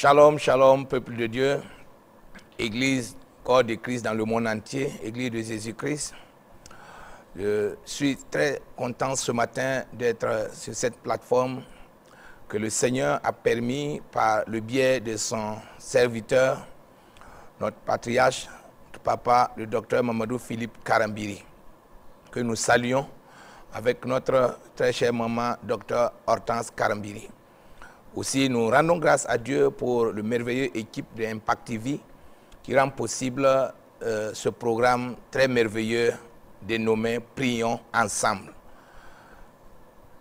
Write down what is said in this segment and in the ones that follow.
Shalom, shalom, peuple de Dieu, Église, corps de Christ dans le monde entier, Église de Jésus-Christ. Je suis très content ce matin d'être sur cette plateforme que le Seigneur a permis par le biais de son serviteur, notre patriarche, notre papa, le docteur Mamadou Philippe Karambiri, que nous saluons avec notre très chère maman, docteur Hortense Karambiri. Aussi, nous rendons grâce à Dieu pour le merveilleux équipe de Impact TV qui rend possible ce programme très merveilleux dénommé Prions ensemble.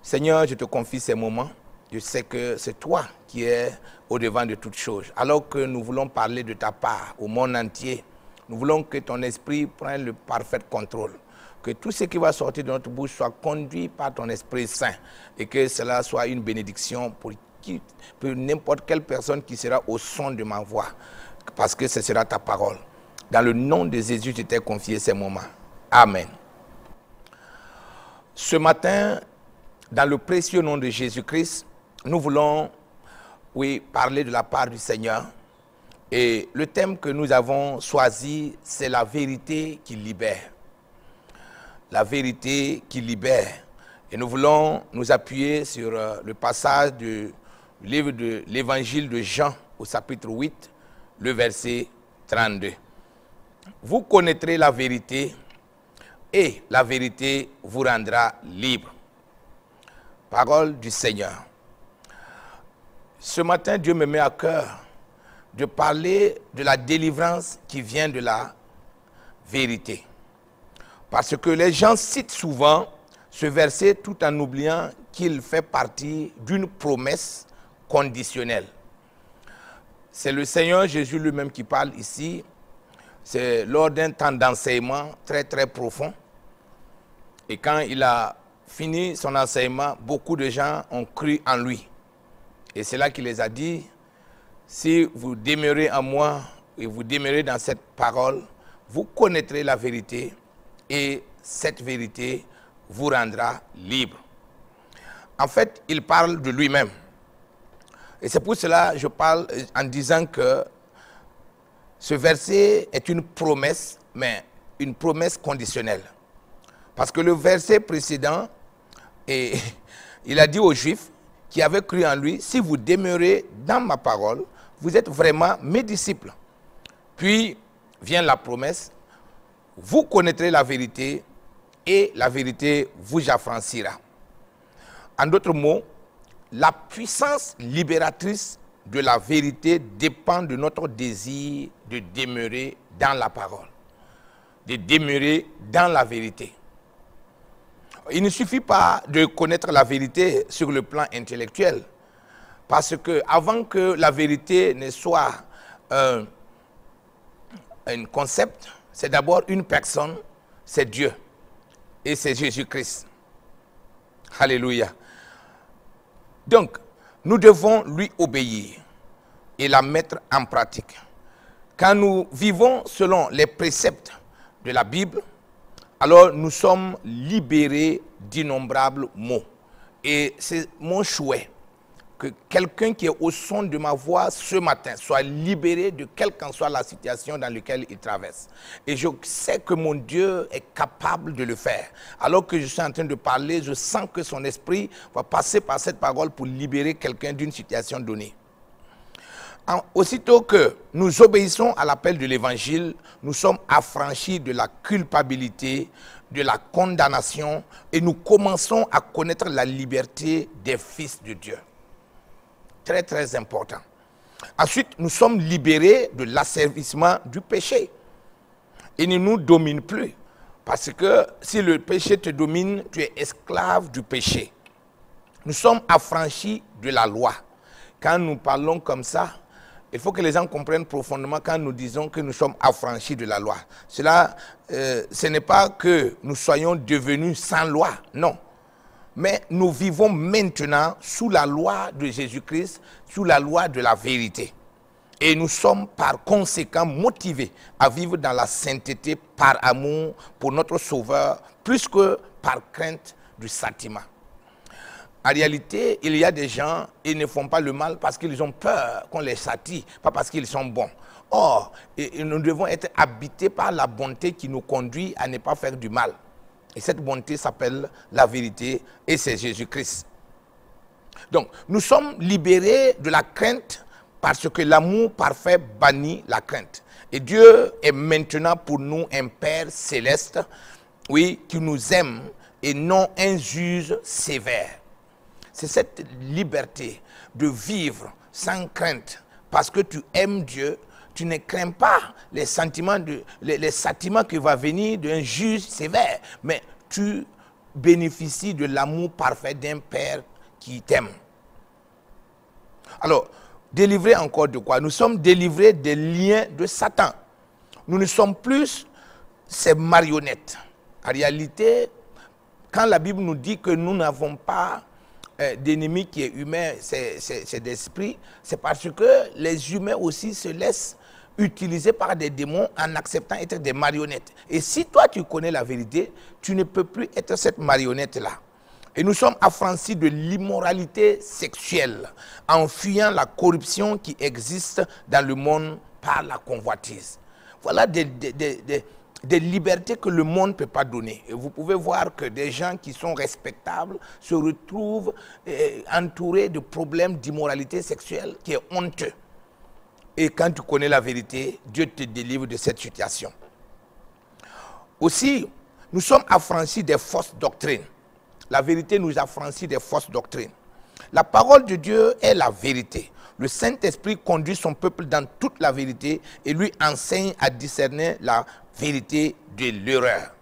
Seigneur, je te confie ces moments. Je sais que c'est toi qui es au-devant de toutes choses. Alors que nous voulons parler de ta part au monde entier, nous voulons que ton esprit prenne le parfait contrôle. Que tout ce qui va sortir de notre bouche soit conduit par ton Esprit Saint et que cela soit une bénédiction pour n'importe quelle personne qui sera au son de ma voix, parce que ce sera ta parole. Dans le nom de Jésus, je t'ai confié ces moments. Amen. Ce matin, dans le précieux nom de Jésus-Christ, nous voulons, parler de la part du Seigneur. Et le thème que nous avons choisi, c'est la vérité qui libère. La vérité qui libère. Et nous voulons nous appuyer sur le passage du livre de l'évangile de Jean au chapitre 8, le verset 32. Vous connaîtrez la vérité et la vérité vous rendra libre. Parole du Seigneur. Ce matin, Dieu me met à cœur de parler de la délivrance qui vient de la vérité. Parce que les gens citent souvent ce verset tout en oubliant qu'il fait partie d'une promesse conditionnelle. C'est le Seigneur Jésus lui-même qui parle ici. C'est lors d'un temps d'enseignement très très profond. Et quand il a fini son enseignement, beaucoup de gens ont cru en lui. Et c'est là qu'il les a dit, si vous demeurez en moi et vous demeurez dans cette parole, vous connaîtrez la vérité et cette vérité vous rendra libre. En fait, il parle de lui-même. Et c'est pour cela que je parle en disant que ce verset est une promesse, mais une promesse conditionnelle. Parce que le verset précédent, il a dit aux Juifs qui avaient cru en lui, si vous demeurez dans ma parole, vous êtes vraiment mes disciples. Puis vient la promesse, vous connaîtrez la vérité et la vérité vous affranchira. En d'autres mots, la puissance libératrice de la vérité dépend de notre désir de demeurer dans la parole, de demeurer dans la vérité. Il ne suffit pas de connaître la vérité sur le plan intellectuel, parce que avant que la vérité ne soit un concept, c'est d'abord une personne, c'est Dieu, et c'est Jésus-Christ. Alléluia. Donc, nous devons lui obéir et la mettre en pratique. Quand nous vivons selon les préceptes de la Bible, alors nous sommes libérés d'innombrables maux. Et c'est mon souhait que quelqu'un qui est au son de ma voix ce matin soit libéré de quelle qu'en soit la situation dans laquelle il traverse. Et je sais que mon Dieu est capable de le faire. Alors que je suis en train de parler, je sens que son esprit va passer par cette parole pour libérer quelqu'un d'une situation donnée. Aussitôt que nous obéissons à l'appel de l'évangile, nous sommes affranchis de la culpabilité, de la condamnation et nous commençons à connaître la liberté des fils de Dieu. Très très important. Ensuite, nous sommes libérés de l'asservissement du péché. Il ne nous domine plus. Parce que si le péché te domine, tu es esclave du péché. Nous sommes affranchis de la loi. Quand nous parlons comme ça, il faut que les gens comprennent profondément quand nous disons que nous sommes affranchis de la loi. Cela, ce n'est pas que nous soyons devenus sans loi, non. Mais nous vivons maintenant sous la loi de Jésus-Christ, sous la loi de la vérité. Et nous sommes par conséquent motivés à vivre dans la sainteté par amour pour notre Sauveur, plus que par crainte du châtiment. En réalité, il y a des gens, ils ne font pas le mal parce qu'ils ont peur qu'on les châtie, pas parce qu'ils sont bons. Or, nous devons être habités par la bonté qui nous conduit à ne pas faire du mal. Et cette bonté s'appelle la vérité et c'est Jésus-Christ. Donc, nous sommes libérés de la crainte parce que l'amour parfait bannit la crainte. Et Dieu est maintenant pour nous un Père céleste, oui, qui nous aime et non un juge sévère. C'est cette liberté de vivre sans crainte parce que tu aimes Dieu. Tu ne crains pas les sentiments, les châtiments qui vont venir d'un juge sévère, mais tu bénéficies de l'amour parfait d'un Père qui t'aime. Alors, délivrés encore de quoi? Nous sommes délivrés des liens de Satan. Nous ne sommes plus ces marionnettes. En réalité, quand la Bible nous dit que nous n'avons pas d'ennemi qui est humain, c'est d'esprit, c'est parce que les humains aussi se laissent utilisés par des démons en acceptant être des marionnettes. Et si toi tu connais la vérité, tu ne peux plus être cette marionnette-là. Et nous sommes affranchis de l'immoralité sexuelle en fuyant la corruption qui existe dans le monde par la convoitise. Voilà des libertés que le monde ne peut pas donner. Et vous pouvez voir que des gens qui sont respectables se retrouvent entourés de problèmes d'immoralité sexuelle qui est honteux. Et quand tu connais la vérité, Dieu te délivre de cette situation. Aussi, nous sommes affranchis des fausses doctrines. La vérité nous affranchit des fausses doctrines. La parole de Dieu est la vérité. Le Saint-Esprit conduit son peuple dans toute la vérité et lui enseigne à discerner la vérité de l'erreur.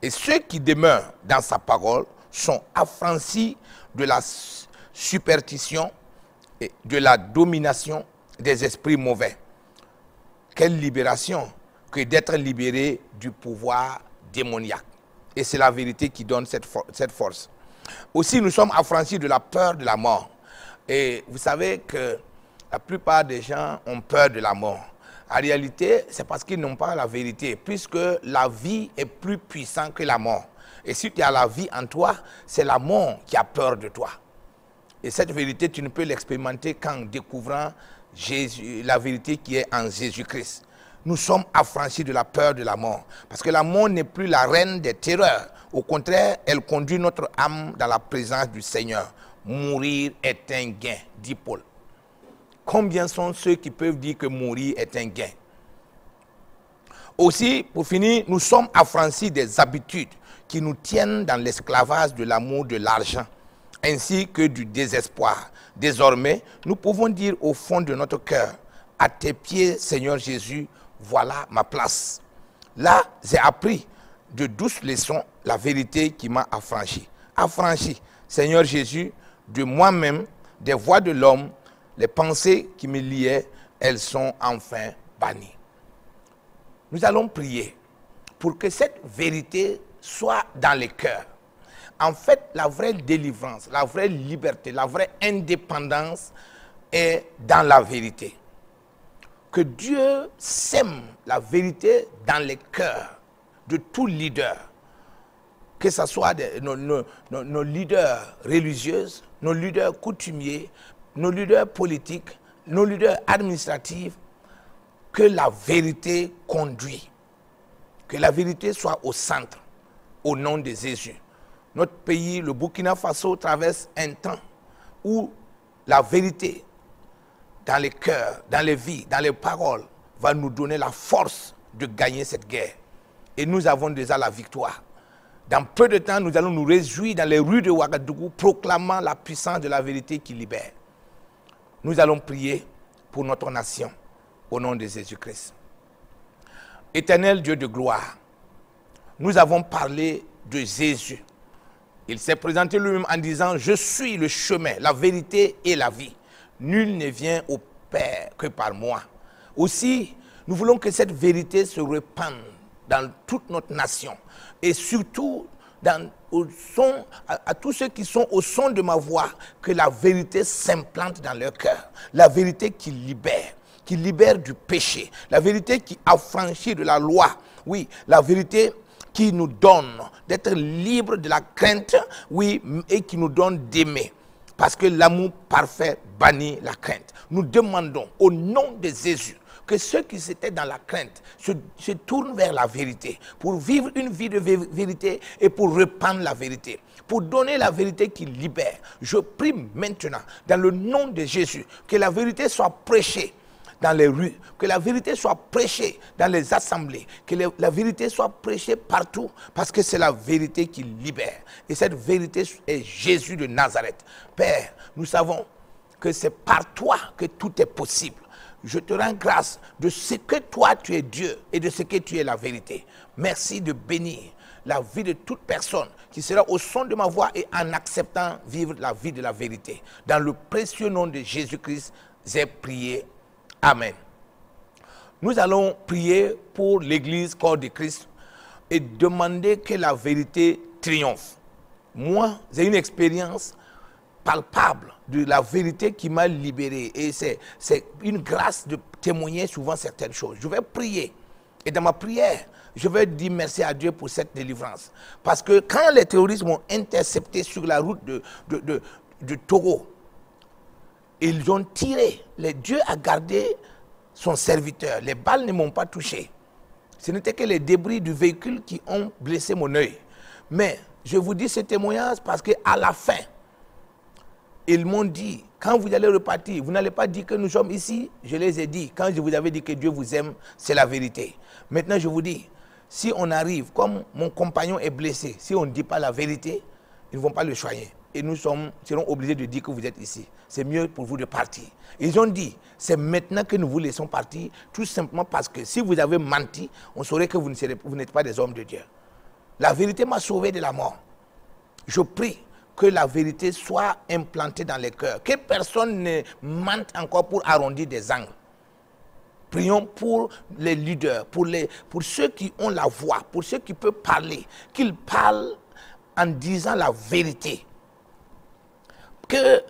Et ceux qui demeurent dans sa parole sont affranchis de la superstition et de la domination des esprits mauvais. Quelle libération que d'être libéré du pouvoir démoniaque. Et c'est la vérité qui donne cette force. Aussi, nous sommes affranchis de la peur de la mort. Et vous savez que la plupart des gens ont peur de la mort. En réalité, c'est parce qu'ils n'ont pas la vérité, puisque la vie est plus puissante que la mort. Et si tu as la vie en toi, c'est la mort qui a peur de toi. Et cette vérité, tu ne peux l'expérimenter qu'en découvrant Jésus, la vérité qui est en Jésus-Christ. Nous sommes affranchis de la peur de la mort. Parce que la mort n'est plus la reine des terreurs. Au contraire, elle conduit notre âme dans la présence du Seigneur. Mourir est un gain, dit Paul. Combien sont ceux qui peuvent dire que mourir est un gain? Aussi, pour finir, nous sommes affranchis des habitudes qui nous tiennent dans l'esclavage de l'amour de l'argent, ainsi que du désespoir. Désormais, nous pouvons dire au fond de notre cœur, à tes pieds, Seigneur Jésus, voilà ma place. Là, j'ai appris de douces leçons la vérité qui m'a affranchi. Affranchi, Seigneur Jésus, de moi-même, des voies de l'homme, les pensées qui me liaient, elles sont enfin bannies. Nous allons prier pour que cette vérité soit dans les cœurs. En fait, la vraie délivrance, la vraie liberté, la vraie indépendance est dans la vérité. Que Dieu sème la vérité dans les cœurs de tout leader, que ce soit nos leaders religieux, nos leaders coutumiers, nos leaders politiques, nos leaders administratifs, que la vérité conduit, que la vérité soit au centre, au nom de Jésus. Notre pays, le Burkina Faso, traverse un temps où la vérité, dans les cœurs, dans les vies, dans les paroles, va nous donner la force de gagner cette guerre. Et nous avons déjà la victoire. Dans peu de temps, nous allons nous réjouir dans les rues de Ouagadougou, proclamant la puissance de la vérité qui libère. Nous allons prier pour notre nation, au nom de Jésus-Christ. Éternel Dieu de gloire, nous avons parlé de Jésus. Il s'est présenté lui-même en disant, je suis le chemin, la vérité et la vie. Nul ne vient au Père que par moi. Aussi, nous voulons que cette vérité se répande dans toute notre nation. Et surtout, à tous ceux qui sont au son de ma voix, que la vérité s'implante dans leur cœur. La vérité qui libère du péché. La vérité qui affranchit de la loi. Oui, la vérité qui nous donne d'être libres de la crainte, oui, et qui nous donne d'aimer. Parce que l'amour parfait bannit la crainte. Nous demandons au nom de Jésus que ceux qui étaient dans la crainte se tournent vers la vérité, pour vivre une vie de vérité et pour répandre la vérité, pour donner la vérité qui libère. Je prie maintenant, dans le nom de Jésus, que la vérité soit prêchée dans les rues, que la vérité soit prêchée dans les assemblées, que la vérité soit prêchée partout, parce que c'est la vérité qui libère. Et cette vérité est Jésus de Nazareth. Père, nous savons que c'est par toi que tout est possible. Je te rends grâce de ce que toi tu es Dieu et de ce que tu es la vérité. Merci de bénir la vie de toute personne qui sera au son de ma voix et en acceptant vivre la vie de la vérité. Dans le précieux nom de Jésus-Christ, j'ai prié. Amen. Nous allons prier pour l'Église corps de Christ et demander que la vérité triomphe. Moi, j'ai une expérience palpable de la vérité qui m'a libéré. Et c'est une grâce de témoigner souvent certaines choses. Je vais prier. Et dans ma prière, je vais dire merci à Dieu pour cette délivrance. Parce que quand les terroristes m'ont intercepté sur la route de Togo, ils ont tiré. Dieu a gardé son serviteur. Les balles ne m'ont pas touché. Ce n'était que les débris du véhicule qui ont blessé mon œil. Mais je vous dis ce témoignage parce qu'à la fin, ils m'ont dit, quand vous allez repartir, vous n'allez pas dire que nous sommes ici. Je les ai dit, quand je vous avais dit que Dieu vous aime, c'est la vérité. Maintenant, je vous dis, si on arrive, comme mon compagnon est blessé, si on ne dit pas la vérité, ils ne vont pas le soigner. Et nous serons obligés de dire que vous êtes ici. C'est mieux pour vous de partir. Ils ont dit, c'est maintenant que nous vous laissons partir, tout simplement parce que si vous avez menti, on saurait que vous n'êtes pas des hommes de Dieu. La vérité m'a sauvé de la mort. Je prie que la vérité soit implantée dans les cœurs, que personne ne mente encore pour arrondir des angles. Prions pour les leaders, pour ceux qui ont la voix, pour ceux qui peuvent parler, qu'ils parlent en disant la vérité. Que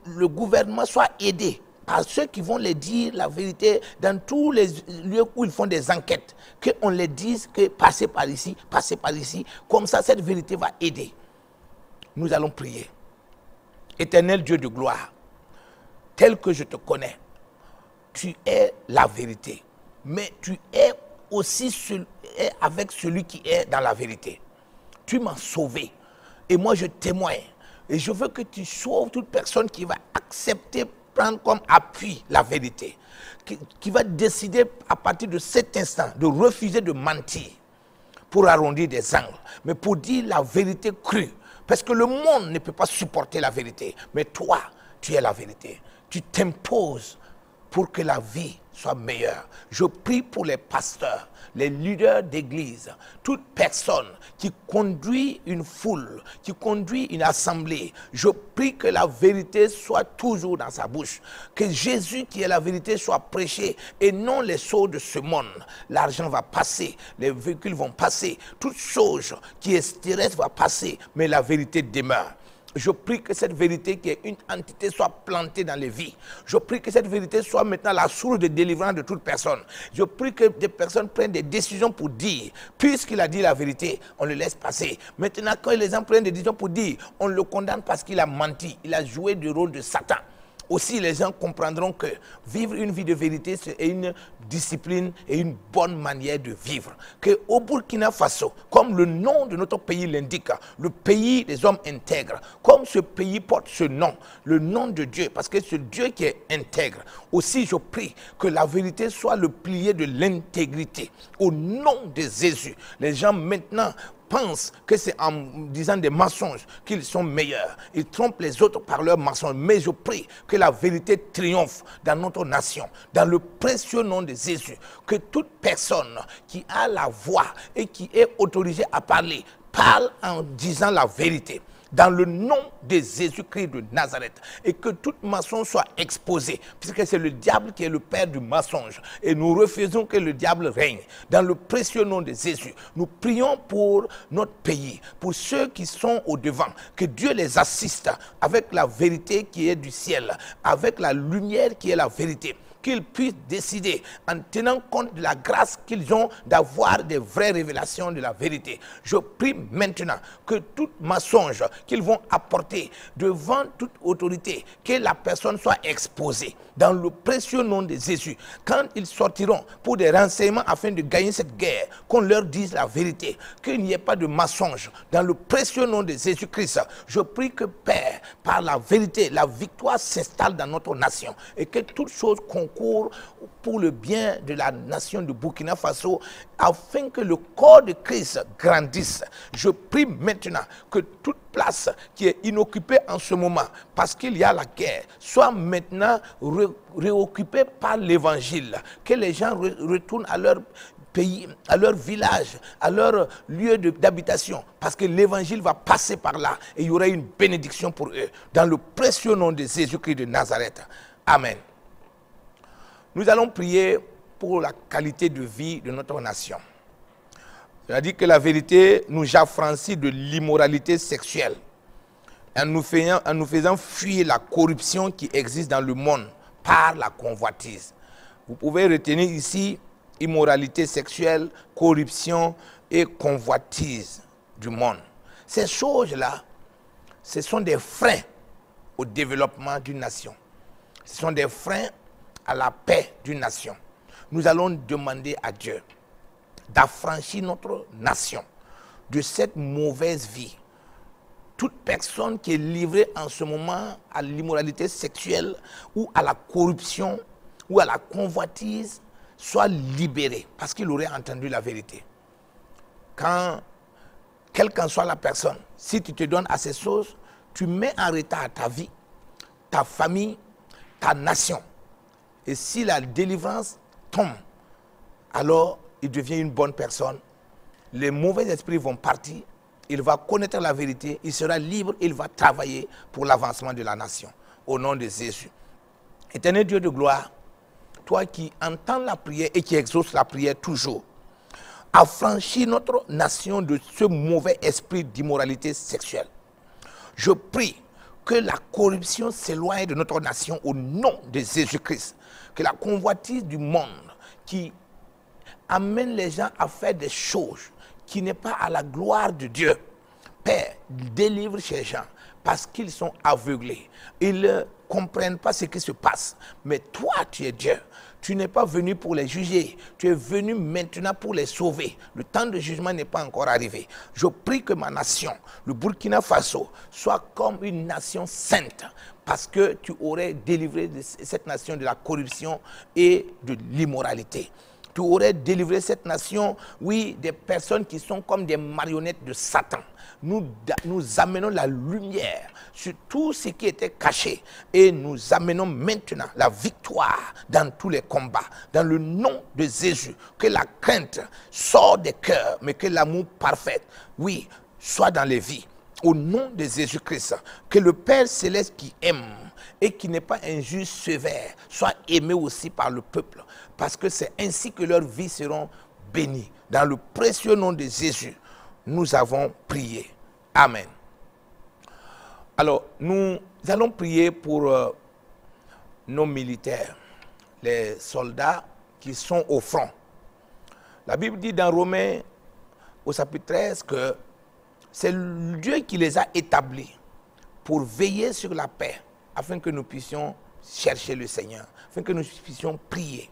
le gouvernement soit aidé par ceux qui vont les dire la vérité dans tous les lieux où ils font des enquêtes. Qu'on les dise que passez par ici, comme ça cette vérité va aider. Nous allons prier. Éternel Dieu de gloire, tel que je te connais, tu es la vérité, mais tu es aussi avec celui qui est dans la vérité. Tu m'as sauvé et moi je témoigne. Et je veux que tu sauves toute personne qui va accepter, prendre comme appui la vérité. Qui va décider à partir de cet instant de refuser de mentir pour arrondir des angles, mais pour dire la vérité crue. Parce que le monde ne peut pas supporter la vérité. Mais toi, tu es la vérité. Tu t'imposes pour que la vie soit meilleure. Je prie pour les pasteurs, les leaders d'église, toute personne qui conduit une foule, qui conduit une assemblée. Je prie que la vérité soit toujours dans sa bouche. Que Jésus qui est la vérité soit prêché et non les choses de ce monde. L'argent va passer, les véhicules vont passer, toute chose qui est terrestre va passer, mais la vérité demeure. Je prie que cette vérité qui est une entité soit plantée dans les vies. Je prie que cette vérité soit maintenant la source de délivrance de toute personne. Je prie que des personnes prennent des décisions pour dire, puisqu'il a dit la vérité, on le laisse passer. Maintenant, quand les gens prennent des décisions pour dire, on le condamne parce qu'il a menti, il a joué le rôle de Satan. Aussi, les gens comprendront que vivre une vie de vérité, c'est une discipline et une bonne manière de vivre. Qu'au Burkina Faso, comme le nom de notre pays l'indique, le pays des hommes intègres, comme ce pays porte ce nom, le nom de Dieu, parce que c'est Dieu qui est intègre. Aussi, je prie que la vérité soit le pilier de l'intégrité. Au nom de Jésus, les gens maintenant pensent que c'est en disant des mensonges qu'ils sont meilleurs. Ils trompent les autres par leurs mensonges. Mais je prie que la vérité triomphe dans notre nation, dans le précieux nom de Jésus. Que toute personne qui a la voix et qui est autorisée à parler, parle en disant la vérité. Dans le nom de Jésus-Christ de Nazareth, et que toute mensonge soit exposée, puisque c'est le diable qui est le père du mensonge, et nous refusons que le diable règne. Dans le précieux nom de Jésus, nous prions pour notre pays, pour ceux qui sont au devant, que Dieu les assiste avec la vérité qui est du ciel, avec la lumière qui est la vérité. qu'ils puissent décider, en tenant compte de la grâce qu'ils ont d'avoir des vraies révélations de la vérité. Je prie maintenant que tout mensonge qu'ils vont apporter devant toute autorité, que la personne soit exposée dans le précieux nom de Jésus. Quand ils sortiront pour des renseignements afin de gagner cette guerre, qu'on leur dise la vérité, qu'il n'y ait pas de mensonge. Dans le précieux nom de Jésus-Christ, je prie que Père, par la vérité, la victoire s'installe dans notre nation et que toutes choses concourent pour le bien de la nation de Burkina Faso afin que le corps de Christ grandisse. Je prie maintenant que toute place qui est inoccupée en ce moment parce qu'il y a la guerre soit maintenant réoccupée par l'évangile, que les gens retournent à leur pays, à leur village, à leur lieu d'habitation, parce que l'évangile va passer par là et il y aura une bénédiction pour eux. Dans le précieux nom de Jésus-Christ de Nazareth. Amen. Nous allons prier pour la qualité de vie de notre nation. Il a dit que la vérité nous affranchit de l'immoralité sexuelle en nous faisant fuir la corruption qui existe dans le monde par la convoitise. Vous pouvez retenir ici immoralité sexuelle, corruption et convoitise du monde. Ces choses-là, ce sont des freins au développement d'une nation. Ce sont des freins à la paix d'une nation. Nous allons demander à Dieu d'affranchir notre nation de cette mauvaise vie. Toute personne qui est livrée en ce moment à l'immoralité sexuelle ou à la corruption ou à la convoitise soit libérée parce qu'il aurait entendu la vérité. Quand, quelle qu'en soit la personne, si tu te donnes à ces choses, tu mets en retard ta vie, ta famille, ta nation. Et si la délivrance tombe, alors il devient une bonne personne. Les mauvais esprits vont partir. Il va connaître la vérité. Il sera libre. Il va travailler pour l'avancement de la nation. Au nom de Jésus. Éternel Dieu de gloire, toi qui entends la prière et qui exauces la prière toujours, affranchis notre nation de ce mauvais esprit d'immoralité sexuelle. Je prie que la corruption s'éloigne de notre nation au nom de Jésus-Christ. Que la convoitise du monde qui amène les gens à faire des choses qui n'est pas à la gloire de Dieu. Père, délivre ces gens parce qu'ils sont aveuglés. Ils ne comprennent pas ce qui se passe. Mais toi, tu es Dieu. Tu n'es pas venu pour les juger. Tu es venu maintenant pour les sauver. Le temps de jugement n'est pas encore arrivé. Je prie que ma nation, le Burkina Faso, soit comme une nation sainte. Parce que tu aurais délivré cette nation de la corruption et de l'immoralité. Tu aurais délivré cette nation, oui, des personnes qui sont comme des marionnettes de Satan. Nous amenons la lumière sur tout ce qui était caché et nous amenons maintenant la victoire dans tous les combats. Dans le nom de Jésus, que la crainte sorte des cœurs, mais que l'amour parfait, oui, soit dans les vies. Au nom de Jésus-Christ, que le Père Céleste qui aime et qui n'est pas un juge sévère soit aimé aussi par le peuple. Parce que c'est ainsi que leurs vies seront bénies. Dans le précieux nom de Jésus, nous avons prié. Amen. Alors, nous allons prier pour nos militaires, les soldats qui sont au front. La Bible dit dans Romains, au chapitre 13, que c'est Dieu qui les a établis pour veiller sur la paix, afin que nous puissions chercher le Seigneur, afin que nous puissions prier.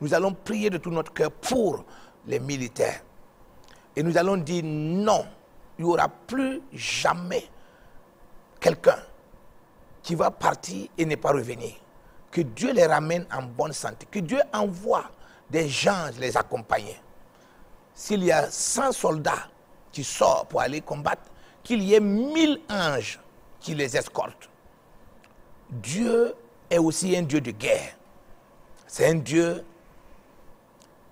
Nous allons prier de tout notre cœur pour les militaires. Et nous allons dire non, il n'y aura plus jamais quelqu'un qui va partir et ne pas revenir. Que Dieu les ramène en bonne santé. Que Dieu envoie des gens les accompagner. S'il y a 100 soldats qui sortent pour aller combattre, qu'il y ait 1000 anges qui les escortent. Dieu est aussi un Dieu de guerre. C'est un Dieu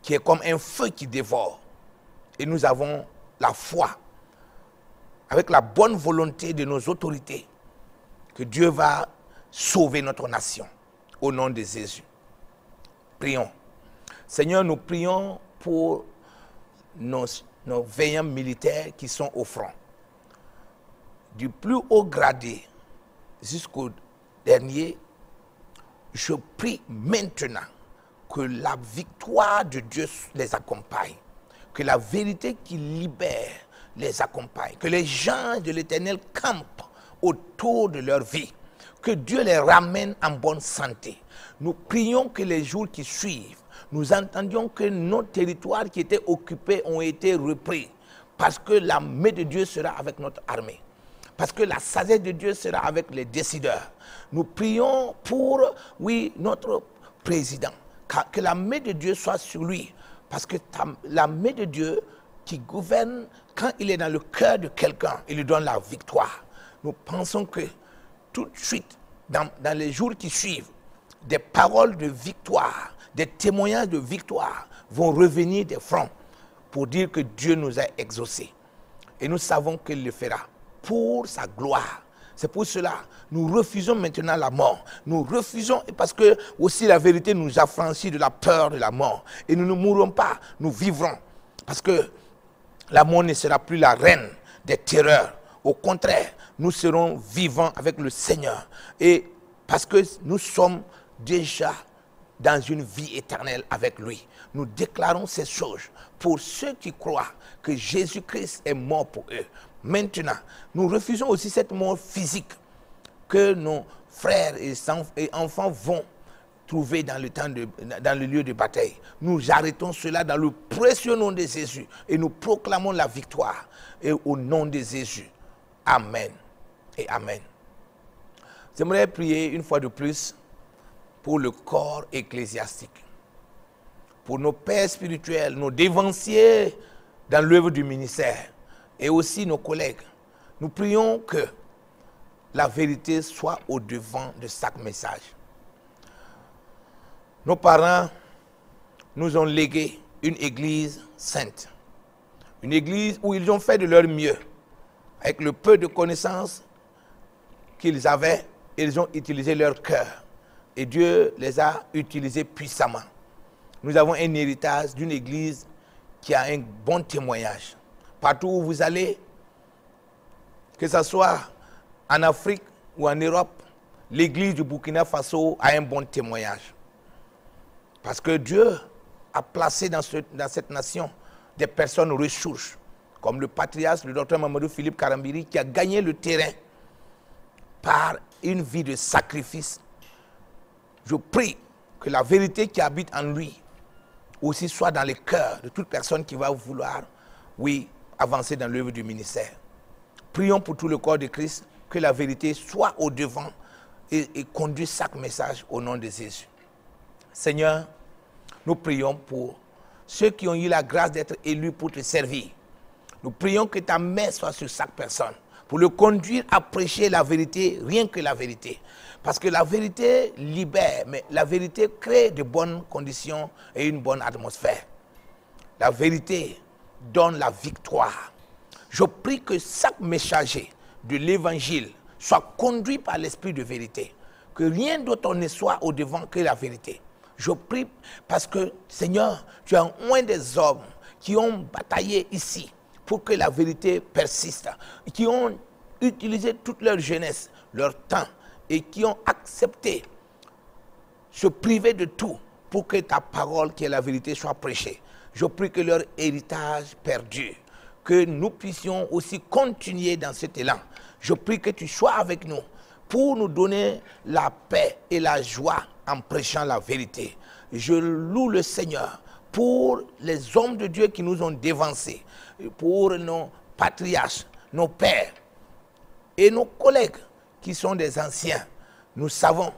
qui est comme un feu qui dévore. Et nous avons la foi, avec la bonne volonté de nos autorités, que Dieu va sauver notre nation. Au nom de Jésus. Prions. Seigneur, nous prions pour nos veillants militaires qui sont au front. Du plus haut gradé jusqu'au dernier, je prie maintenant que la victoire de Dieu les accompagne, que la vérité qui libère les accompagne, que les gens de l'Éternel campent autour de leur vie, que Dieu les ramène en bonne santé. Nous prions que les jours qui suivent, nous entendions que nos territoires qui étaient occupés ont été repris, parce que la main de Dieu sera avec notre armée, parce que la sagesse de Dieu sera avec les décideurs. Nous prions pour, oui, notre président, que la main de Dieu soit sur lui, parce que la main de Dieu qui gouverne, quand il est dans le cœur de quelqu'un, il lui donne la victoire. Nous pensons que tout de suite, dans les jours qui suivent, des paroles de victoire, des témoignages de victoire vont revenir des fronts pour dire que Dieu nous a exaucés. Et nous savons qu'il le fera pour sa gloire. C'est pour cela nous refusons maintenant la mort. Nous refusons, parce que aussi la vérité nous affranchit de la peur de la mort. Et nous ne mourrons pas, nous vivrons. Parce que la mort ne sera plus la reine des terreurs. Au contraire, nous serons vivants avec le Seigneur. Et parce que nous sommes déjà dans une vie éternelle avec lui. Nous déclarons ces choses pour ceux qui croient que Jésus-Christ est mort pour eux. Maintenant, nous refusons aussi cette mort physique que nos frères et enfants vont trouver dans le lieu de bataille. Nous arrêtons cela dans le précieux nom de Jésus et nous proclamons la victoire et au nom de Jésus. Amen et Amen. J'aimerais prier une fois de plus pour le corps ecclésiastique, pour nos pères spirituels, nos dévanciers dans l'œuvre du ministère et aussi nos collègues. Nous prions que la vérité soit au devant de chaque message. Nos parents nous ont légué une église sainte, une église où ils ont fait de leur mieux. Avec le peu de connaissances qu'ils avaient, ils ont utilisé leur cœur. Et Dieu les a utilisés puissamment. Nous avons un héritage d'une église qui a un bon témoignage. Partout où vous allez, que ce soit en Afrique ou en Europe, l'église du Burkina Faso a un bon témoignage. Parce que Dieu a placé dans cette nation des personnes ressources, comme le patriarche, le docteur Mamadou Philippe Karambiri, qui a gagné le terrain par une vie de sacrifice. Je prie que la vérité qui habite en lui aussi soit dans les cœurs de toute personne qui va vouloir, oui, avancer dans l'œuvre du ministère. Prions pour tout le corps de Christ, que la vérité soit au devant et conduise chaque message au nom de Jésus. Seigneur, nous prions pour ceux qui ont eu la grâce d'être élus pour te servir. Nous prions que ta main soit sur chaque personne pour le conduire à prêcher la vérité, rien que la vérité. Parce que la vérité libère, mais la vérité crée de bonnes conditions et une bonne atmosphère. La vérité donne la victoire. Je prie que chaque messager de l'évangile soit conduit par l'esprit de vérité. Que rien d'autre ne soit au devant que la vérité. Je prie parce que, Seigneur, tu as oint des hommes qui ont bataillé ici pour que la vérité persiste, qui ont utilisé toute leur jeunesse, leur temps, et qui ont accepté se priver de tout pour que ta parole, qui est la vérité, soit prêchée. Je prie que leur héritage perdure, que nous puissions aussi continuer dans cet élan. Je prie que tu sois avec nous pour nous donner la paix et la joie en prêchant la vérité. Je loue le Seigneur pour les hommes de Dieu qui nous ont dévancés, pour nos patriarches, nos pères et nos collègues qui sont des anciens. Nous savons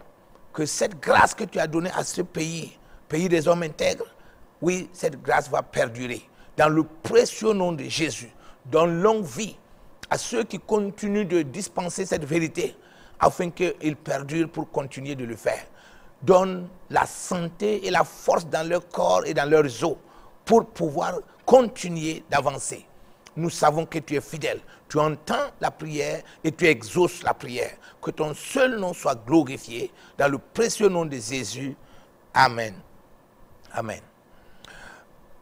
que cette grâce que tu as donnée à ce pays, pays des hommes intègres, oui, cette grâce va perdurer. Dans le précieux nom de Jésus, donne longue vie à ceux qui continuent de dispenser cette vérité, afin qu'ils perdurent pour continuer de le faire. Donne la santé et la force dans leur corps et dans leurs os pour pouvoir continuer d'avancer. Nous savons que tu es fidèle, tu entends la prière et tu exauces la prière. Que ton seul nom soit glorifié dans le précieux nom de Jésus. Amen. Amen.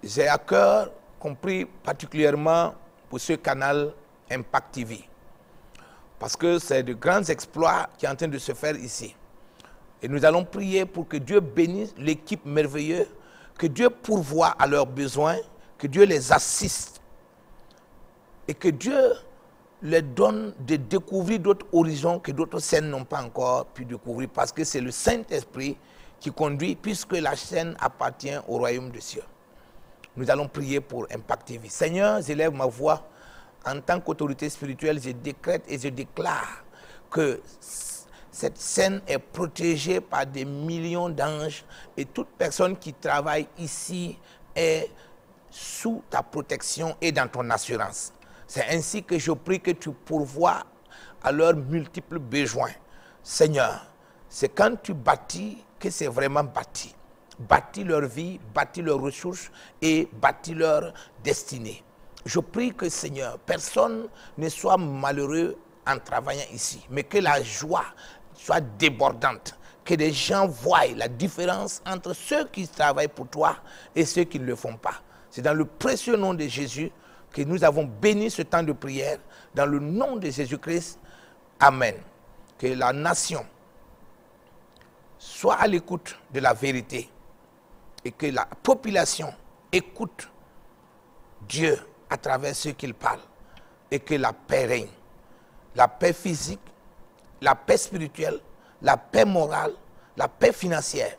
J'ai à cœur compris particulièrement pour ce canal Impact TV. Parce que c'est de grands exploits qui sont en train de se faire ici. Et nous allons prier pour que Dieu bénisse l'équipe merveilleuse, que Dieu pourvoie à leurs besoins, que Dieu les assiste et que Dieu leur donne de découvrir d'autres horizons que d'autres scènes n'ont pas encore pu découvrir, parce que c'est le Saint-Esprit qui conduit, puisque la scène appartient au royaume des cieux. Nous allons prier pour Impact TV. Seigneur, j'élève ma voix en tant qu'autorité spirituelle, je décrète et je déclare que cette scène est protégée par des millions d'anges et toute personne qui travaille ici est sous ta protection et dans ton assurance. C'est ainsi que je prie que tu pourvoies à leurs multiples besoins. Seigneur, c'est quand tu bâtis que c'est vraiment bâti. Bâtis leur vie, bâtis leurs ressources et bâtis leur destinée. Je prie que, Seigneur, personne ne soit malheureux en travaillant ici, mais que la joie soit débordante, que les gens voient la différence entre ceux qui travaillent pour toi et ceux qui ne le font pas. C'est dans le précieux nom de Jésus que nous avons béni ce temps de prière, dans le nom de Jésus-Christ. Amen. Que la nation soit à l'écoute de la vérité et que la population écoute Dieu à travers ce qu'il parle et que la paix règne. La paix physique, la paix spirituelle, la paix morale, la paix financière.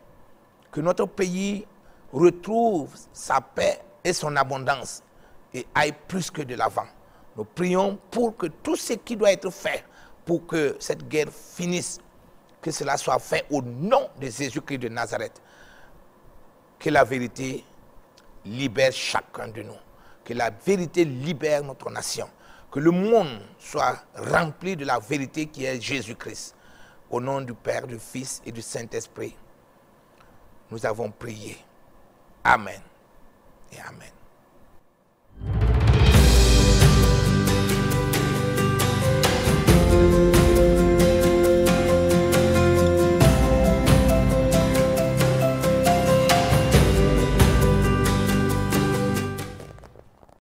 Que notre pays retrouve sa paix et son abondance et aille plus que de l'avant. Nous prions pour que tout ce qui doit être fait pour que cette guerre finisse, que cela soit fait au nom de Jésus-Christ de Nazareth. Que la vérité libère chacun de nous. Que la vérité libère notre nation. Que le monde soit rempli de la vérité qui est Jésus-Christ. Au nom du Père, du Fils et du Saint-Esprit, nous avons prié. Amen et Amen.